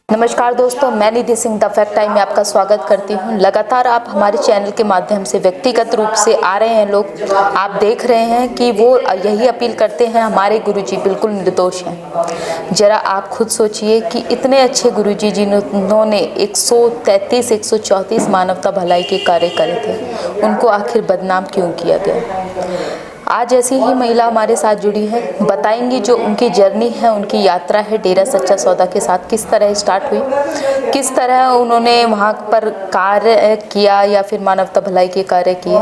नमस्कार दोस्तों, मैं निधि सिंह द फैक्ट टाइम में आपका स्वागत करती हूं। लगातार आप हमारे चैनल के माध्यम से व्यक्तिगत रूप से आ रहे हैं लोग, आप देख रहे हैं कि वो यही अपील करते हैं हमारे गुरुजी बिल्कुल निर्दोष हैं। जरा आप खुद सोचिए कि इतने अच्छे गुरुजी जिन्होंने 133 134 मानवता भलाई के कार्य करे थे, उनको आखिर बदनाम क्यों किया गया। आज ऐसी ही महिला हमारे साथ जुड़ी है, बताएंगी जो उनकी जर्नी है, उनकी यात्रा है डेरा सच्चा सौदा के साथ किस तरह स्टार्ट हुई, किस तरह उन्होंने वहाँ पर कार्य किया या फिर मानवता भलाई के कार्य किए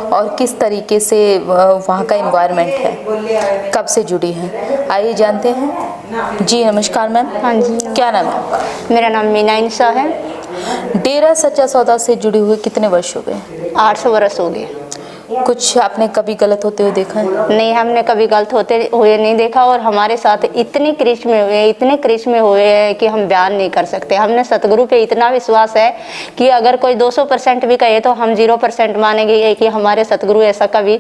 और किस तरीके से वहाँ का एनवायरनमेंट है, कब से जुड़ी हैं। आइए जानते हैं। जी नमस्कार मैम। हाँ जी। क्या नाम है? मेरा नाम मीना इंसा है। डेरा सच्चा सौदा से जुड़े हुए कितने वर्ष हो गए? 800 वर्ष हो गए। कुछ आपने कभी गलत होते हुए देखा है? नहीं, हमने कभी गलत होते हुए नहीं देखा और हमारे साथ इतने करिश्मे हुए हैं कि हम बयान नहीं कर सकते। हमने सतगुरु पे इतना विश्वास है कि अगर कोई 200% भी कहे तो हम 0% मानेंगे कि हमारे सतगुरु ऐसा कभी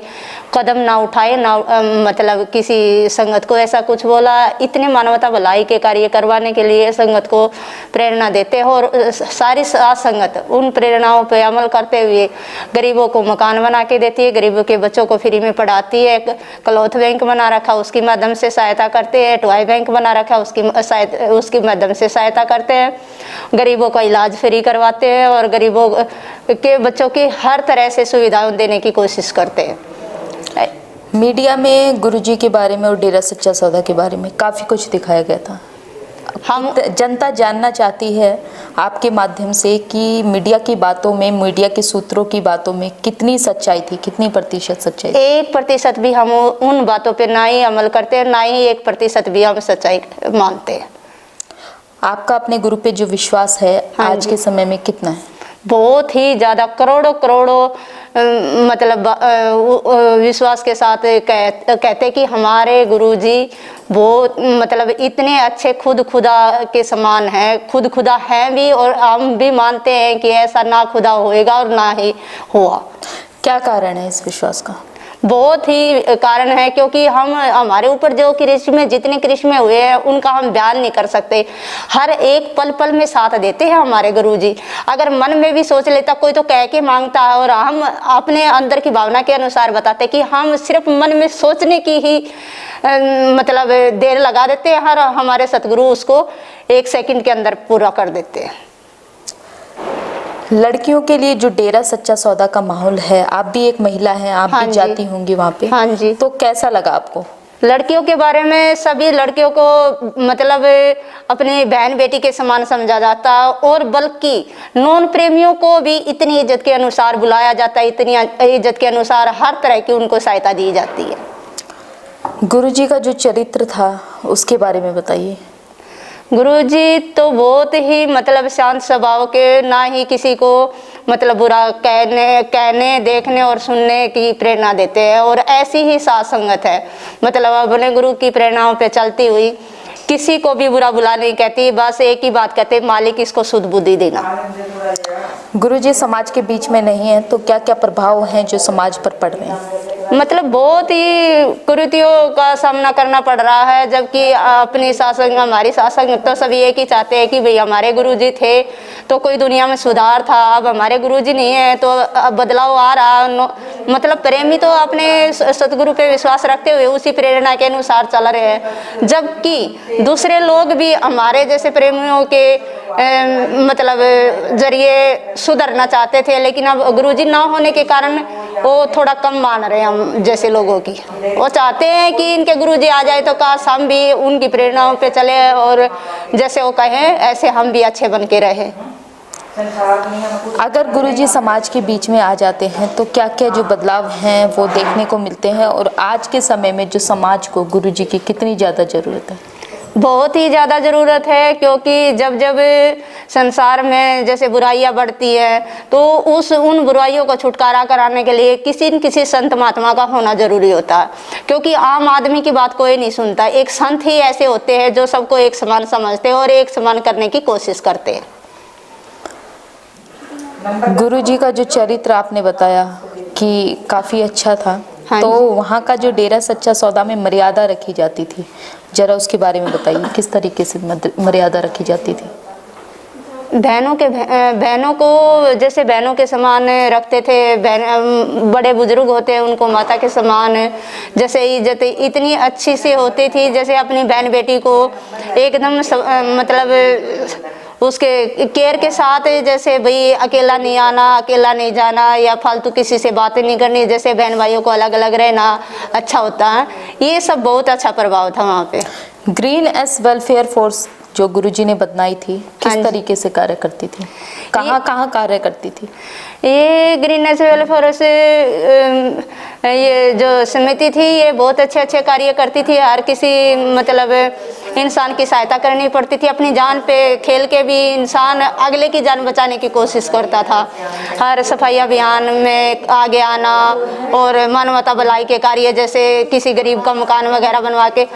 कदम ना उठाए, ना मतलब किसी संगत को ऐसा कुछ बोला। इतने मानवता भलाई के कार्य करवाने के लिए संगत को प्रेरणा देते हैं और सारी साथ संगत उन प्रेरणाओं पर अमल करते हुए गरीबों को मकान बना के देती है, गरीबों के बच्चों को फ्री में पढ़ाती है, क्लॉथ बैंक बना रखा उसकी माध्यम से सहायता करते हैं, टॉय बैंक बना रखा उसकी माध्यम से सहायता करते हैं, गरीबों का इलाज फ्री करवाते हैं और गरीबों के बच्चों की हर तरह से सुविधाएं देने की कोशिश करते हैं। मीडिया में गुरुजी के बारे में और डेरा सच्चा सौदा के बारे में काफ़ी कुछ दिखाया गया था। हम जनता जानना चाहती है आपके माध्यम से कि मीडिया की बातों में, मीडिया के सूत्रों की बातों में कितनी सच्चाई थी, कितनी प्रतिशत सच्चाई? 1% भी हम उन बातों पे ना ही अमल करते हैं, ना ही 1% भी हम सच्चाई मानते हैं। आपका अपने गुरु पे जो विश्वास है आज के समय में कितना है? बहुत ही ज़्यादा, करोड़ों मतलब विश्वास के साथ कहते कि हमारे गुरुजी वो मतलब इतने अच्छे खुद खुदा के समान हैं, खुद खुदा हैं भी और हम भी मानते हैं कि ऐसा ना खुदा होएगा और ना ही हुआ। क्या कारण है इस विश्वास का? बहुत ही कारण है, क्योंकि हमारे ऊपर जो जितने करिश्मे हुए हैं उनका हम बयान नहीं कर सकते। हर एक पल पल में साथ देते हैं हमारे गुरुजी। अगर मन में भी सोच लेता कोई तो कह के मांगता है और हम अपने अंदर की भावना के अनुसार बताते कि हम सिर्फ मन में सोचने की ही मतलब देर लगा देते हैं, हर हमारे सतगुरु उसको 1 सेकंड के अंदर पूरा कर देते हैं। लड़कियों के लिए जो डेरा सच्चा सौदा का माहौल है, आप भी एक महिला हैं, आप भी जाती होंगी वहाँ पे। हाँ जी। तो कैसा लगा आपको? लड़कियों के बारे में सभी लड़कियों को मतलब अपनी बहन बेटी के समान समझा जाता है और बल्कि नॉन प्रेमियों को भी इतनी इज्जत के अनुसार बुलाया जाता है, इतनी इज्जत के अनुसार हर तरह की उनको सहायता दी जाती है। गुरुजी का जो चरित्र था उसके बारे में बताइए। गुरुजी तो बहुत ही मतलब शांत स्वभाव के, ना ही किसी को मतलब बुरा कहने देखने और सुनने की प्रेरणा देते हैं और ऐसी ही साथ संगत है। मतलब अपने गुरु की प्रेरणाओं पे चलती हुई किसी को भी बुरा बुला नहीं कहती, बस एक ही बात कहते, मालिक इसको शुद्ध बुद्धि देना। गुरुजी समाज के बीच में नहीं है तो क्या क्या प्रभाव हैं जो समाज पर पड़ रहे हैं? मतलब बहुत ही कुरीतियों का सामना करना पड़ रहा है, जबकि अपनी हमारी सासंग तो सभी एक ही चाहते हैं कि भाई हमारे गुरुजी थे तो कोई दुनिया में सुधार था, अब हमारे गुरुजी नहीं है तो अब बदलाव आ रहा। मतलब प्रेमी तो अपने सतगुरु पे विश्वास रखते हुए उसी प्रेरणा के अनुसार चल रहे हैं, जबकि दूसरे लोग भी हमारे जैसे प्रेमियों के मतलब जरिए सुधरना चाहते थे, लेकिन अब गुरुजी ना होने के कारण वो थोड़ा कम मान रहे हैं हम जैसे लोगों की। वो चाहते हैं कि इनके गुरुजी आ जाए तो काश हम भी उनकी प्रेरणाओं पे चले और जैसे वो कहें ऐसे हम भी अच्छे बन के रहे। अगर गुरुजी समाज के बीच में आ जाते हैं तो क्या क्या जो बदलाव हैं वो देखने को मिलते हैं और आज के समय में जो समाज को गुरुजी की कितनी ज़्यादा ज़रूरत है? बहुत ही ज़्यादा ज़रूरत है, क्योंकि जब जब संसार में जैसे बुराइयां बढ़ती है तो उन बुराइयों को छुटकारा कराने के लिए किसी न किसी संत महात्मा का होना ज़रूरी होता है, क्योंकि आम आदमी की बात कोई नहीं सुनता। एक संत ही ऐसे होते हैं जो सबको एक समान समझते हैं और एक समान करने की कोशिश करते हैं। गुरुजी का जो चरित्र आपने बताया कि काफ़ी अच्छा था, हाँ तो जी। वहाँ का जो डेरा सच्चा सौदा में मर्यादा रखी जाती थी, जरा उसके बारे में बताइए, किस तरीके से मर्यादा रखी जाती थी? बहनों को जैसे बहनों के समान रखते थे। बहन बड़े बुजुर्ग होते हैं उनको माता के समान जैसे इज्जत इतनी अच्छी से होती थी, जैसे अपनी बहन बेटी को एकदम मतलब उसके केयर के साथ, जैसे भाई अकेला नहीं आना, अकेला नहीं जाना, या फालतू किसी से बातें नहीं करनी, जैसे बहन भाइयों को अलग अलग रहना अच्छा होता है। ये सब बहुत अच्छा प्रभाव था वहाँ पे। ग्रीन एस वेलफेयर फोर्स जो गुरुजी ने बनाई थी, किस हाँ जी। तरीके से कार्य करती थी, कहाँ कहाँ कार्य करती थी? ये ग्रीन एस वेलफेयर से ये जो समिति थी ये बहुत अच्छे अच्छे कार्य करती थी। हर किसी मतलब इंसान की सहायता करनी पड़ती थी। अपनी जान पे खेल के भी इंसान अगले की जान बचाने की कोशिश करता था। हर सफाई अभियान में आगे आना और मानवता भलाई के कार्य, जैसे किसी गरीब का मकान वगैरह बनवा के,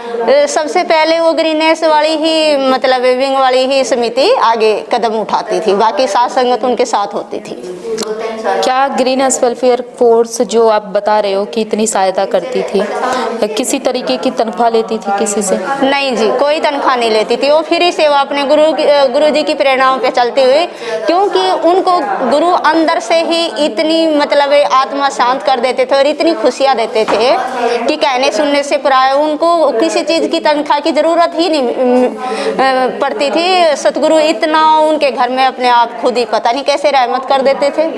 सबसे पहले वो ग्रीनेस वाली ही मतलब विंग वाली ही समिति आगे कदम उठाती थी, बाकी साथ संगत उनके साथ होती थी। क्या ग्रीन एस वेलफेयर फोर्स जो आप बता रहे हो कि इतनी सहायता करती थी, किसी तरीके की तनख्वाह लेती थी किसी से? नहीं जी, कोई तनख्वाह नहीं लेती थी। वो फ्री से वो अपने गुरु जी की प्रेरणाओं पे चलते हुए, क्योंकि उनको गुरु अंदर से ही इतनी मतलब आत्मा शांत कर देते थे और इतनी खुशियाँ देते थे कि कहने सुनने से प्राय उनको किसी चीज़ की तनख्वाह की ज़रूरत ही नहीं पड़ती थी। सतगुरु इतना उनके घर में अपने आप खुद ही पता नहीं कैसे रहमत कर देते थे।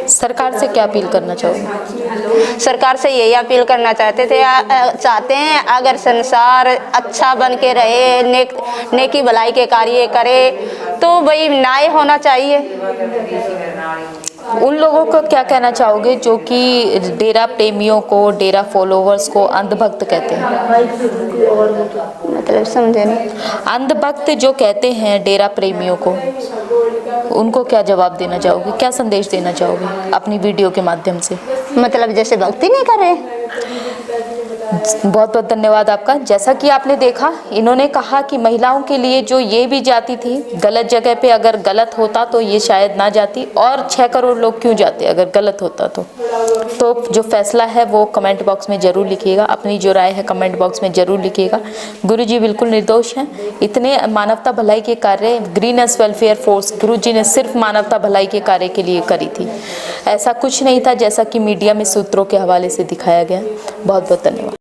सरकार से क्या अपील करना चाहोगे? सरकार से यही अपील करना चाहते हैं, अगर संसार अच्छा बन के रहे, नेकी भलाई के कार्य करे, तो भाई न्याय होना चाहिए। उन लोगों को क्या कहना चाहोगे जो कि डेरा प्रेमियों को, डेरा फॉलोवर्स को अंधभक्त कहते हैं? मतलब समझे नहीं। अंधभक्त जो कहते हैं डेरा प्रेमियों को, उनको क्या जवाब देना चाहोगे, क्या संदेश देना चाहोगे अपनी वीडियो के माध्यम से? मतलब जैसे भक्ति नहीं करे। बहुत बहुत धन्यवाद आपका। जैसा कि आपने देखा, इन्होंने कहा कि महिलाओं के लिए जो ये भी जाती थी गलत जगह पे, अगर गलत होता तो ये शायद ना जाती, और 6 करोड़ लोग क्यों जाते अगर गलत होता तो जो फैसला है वो कमेंट बॉक्स में ज़रूर लिखिएगा। अपनी जो राय है कमेंट बॉक्स में ज़रूर लिखिएगा। गुरुजी बिल्कुल निर्दोष हैं। इतने मानवता भलाई के कार्य ग्रीन एस वेलफेयर फोर्स गुरुजी ने सिर्फ मानवता भलाई के कार्य के लिए करी थी, ऐसा कुछ नहीं था जैसा कि मीडिया में सूत्रों के हवाले से दिखाया गया। बहुत बहुत धन्यवाद।